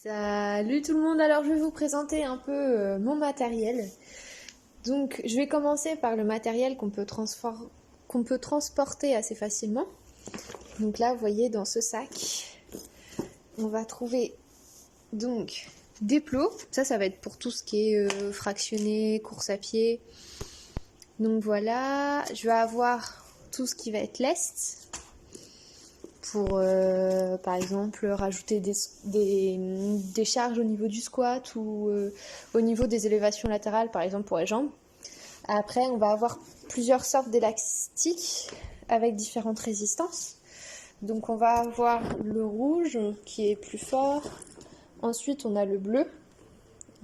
Salut tout le monde, alors je vais vous présenter un peu mon matériel. Donc je vais commencer par le matériel qu'on peut transporter assez facilement. Donc là vous voyez dans ce sac, on va trouver donc des plots. Ça va être pour tout ce qui est fractionné, course à pied. Donc voilà, je vais avoir tout ce qui va être lest. Pour par exemple rajouter des charges au niveau du squat ou au niveau des élévations latérales par exemple pour les jambes. Après on va avoir plusieurs sortes d'élastiques avec différentes résistances. Donc on va avoir le rouge qui est plus fort, ensuite on a le bleu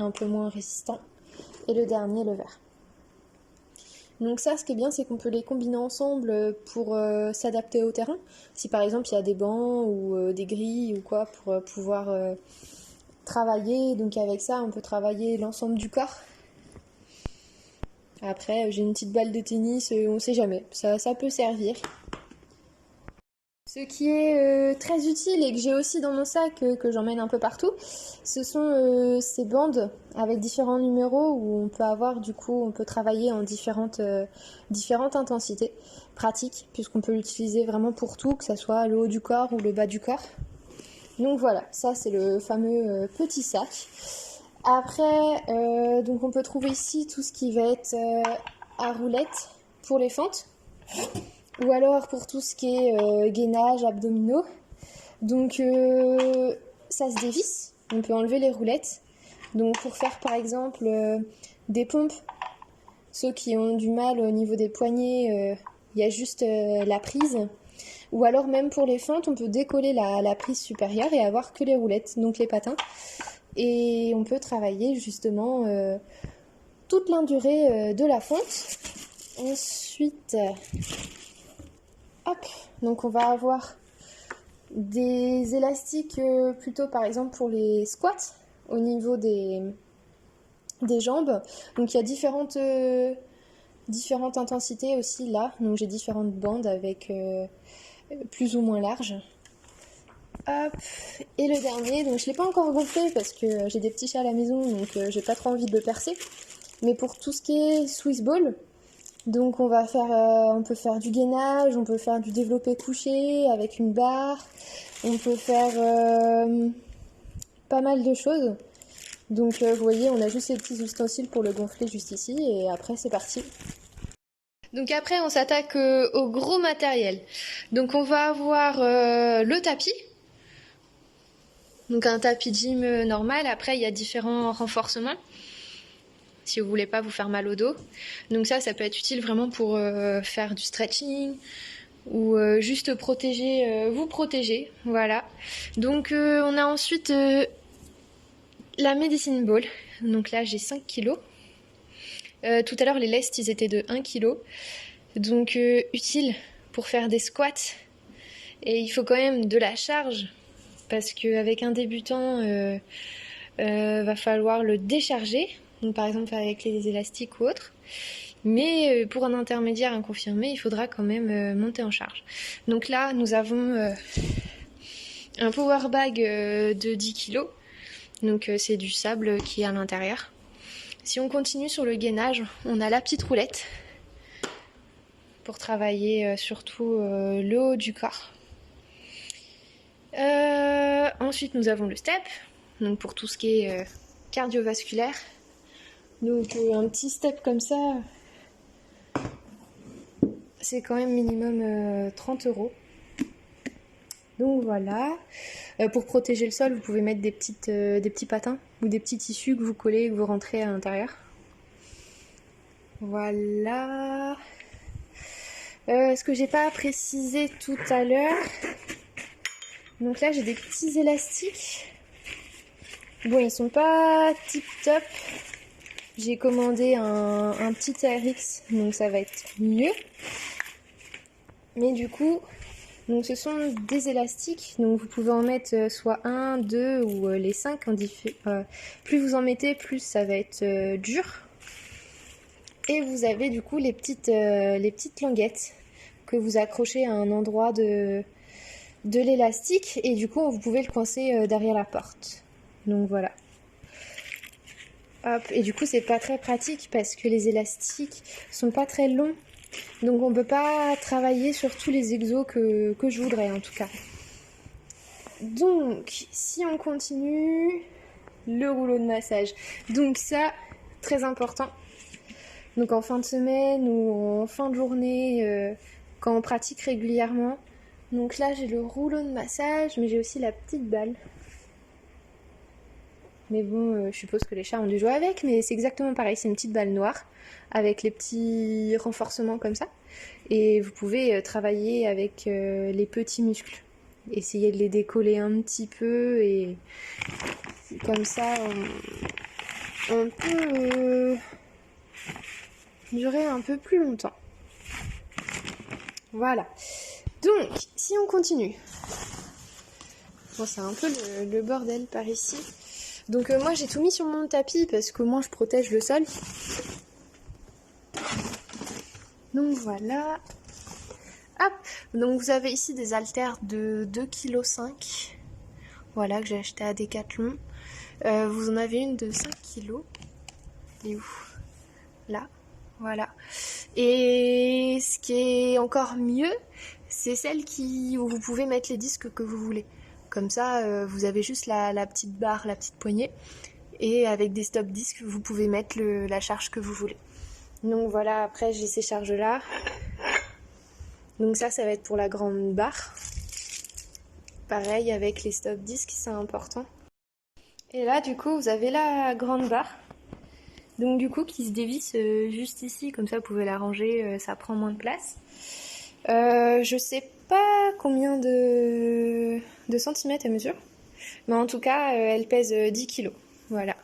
un peu moins résistant et le dernier le vert. Donc ça, ce qui est bien, c'est qu'on peut les combiner ensemble pour s'adapter au terrain. Si par exemple il y a des bancs ou des grilles ou quoi pour pouvoir travailler, donc avec ça on peut travailler l'ensemble du corps. Après j'ai une petite balle de tennis, on sait jamais, ça peut servir. Ce qui est très utile et que j'ai aussi dans mon sac, que j'emmène un peu partout, ce sont ces bandes avec différents numéros où on peut avoir, du coup, on peut travailler en différentes intensités pratiques, puisqu'on peut l'utiliser vraiment pour tout, que ce soit le haut du corps ou le bas du corps. Donc voilà, ça c'est le fameux petit sac. Après, donc on peut trouver ici tout ce qui va être à roulettes pour les fentes. Ou alors pour tout ce qui est gainage, abdominaux. Donc ça se dévisse, on peut enlever les roulettes. Donc pour faire par exemple des pompes, ceux qui ont du mal au niveau des poignets, il y a juste la prise. Ou alors même pour les fentes, on peut décoller la prise supérieure et avoir que les roulettes, donc les patins. Et on peut travailler justement toute l'endurée de la fente. Ensuite... Hop, donc on va avoir des élastiques plutôt par exemple pour les squats au niveau des jambes. Donc il y a différentes intensités aussi là. Donc j'ai différentes bandes avec plus ou moins larges. Hop, et le dernier, donc je ne l'ai pas encore gonflé parce que j'ai des petits chats à la maison donc j'ai pas trop envie de le percer. Mais pour tout ce qui est Swiss ball, donc on peut faire du gainage, on peut faire du développé couché avec une barre, on peut faire pas mal de choses. Donc vous voyez, on a juste ces petits ustensiles pour le gonfler juste ici et après c'est parti. Donc après on s'attaque au gros matériel. Donc on va avoir le tapis. Donc un tapis gym normal, après il y a différents renforcements. Si vous voulez pas vous faire mal au dos. Donc ça peut être utile vraiment pour faire du stretching ou juste vous protéger, voilà. Donc on a ensuite la medicine ball. Donc là j'ai 5 kilos. Tout à l'heure les lests ils étaient de 1 kg. Donc utile pour faire des squats. Et il faut quand même de la charge parce qu'avec un débutant va falloir le décharger. Donc par exemple avec les élastiques ou autres. Mais pour un intermédiaire inconfirmé, il faudra quand même monter en charge. Donc là, nous avons un power bag de 10 kg. Donc c'est du sable qui est à l'intérieur. Si on continue sur le gainage, on a la petite roulette pour travailler surtout le haut du corps. Ensuite, nous avons le step, donc pour tout ce qui est cardiovasculaire. Donc un petit step comme ça, c'est quand même minimum 30 €. Donc voilà. Pour protéger le sol, vous pouvez mettre des petits patins ou des petits tissus que vous collez et que vous rentrez à l'intérieur. Voilà. Ce que j'ai pas précisé tout à l'heure. Donc là, j'ai des petits élastiques. Bon, ils sont pas tip top. J'ai commandé un petit TRX, donc ça va être mieux. Mais du coup, donc ce sont des élastiques, donc vous pouvez en mettre soit 1, 2 ou les 5. Plus vous en mettez, plus ça va être dur. Et vous avez du coup les petites languettes que vous accrochez à un endroit de l'élastique et du coup vous pouvez le coincer derrière la porte. Donc voilà. Hop, et du coup c'est pas très pratique parce que les élastiques sont pas très longs. Donc on peut pas travailler sur tous les exos que je voudrais en tout cas. Donc si on continue, le rouleau de massage. Donc ça, très important. Donc en fin de semaine ou en fin de journée, quand on pratique régulièrement. Donc là j'ai le rouleau de massage, mais j'ai aussi la petite balle. Mais bon, je suppose que les chats ont dû jouer avec, mais c'est exactement pareil, c'est une petite balle noire avec les petits renforcements comme ça. Et vous pouvez travailler avec les petits muscles. Essayer de les décoller un petit peu et comme ça on peut durer un peu plus longtemps. Voilà. Donc, si on continue. Bon, c'est un peu le bordel par ici. Donc moi j'ai tout mis sur mon tapis parce qu'au moins je protège le sol. Donc voilà. Hop. Donc vous avez ici des haltères de 2,5 kg. Voilà, que j'ai acheté à Decathlon. Vous en avez une de 5 kg. Elle est où? Là. Voilà. Et ce qui est encore mieux, c'est celle où vous pouvez mettre les disques que vous voulez. Comme ça, vous avez juste la petite barre, la petite poignée. Et avec des stop disques, vous pouvez mettre la charge que vous voulez. Donc voilà, après j'ai ces charges-là. Donc ça va être pour la grande barre. Pareil avec les stop disques, c'est important. Et là, du coup, vous avez la grande barre. Donc du coup, qui se dévisse juste ici, comme ça vous pouvez la ranger, ça prend moins de place. Je sais pas combien de centimètres elle mesure, mais en tout cas, elle pèse 10 kg. Voilà.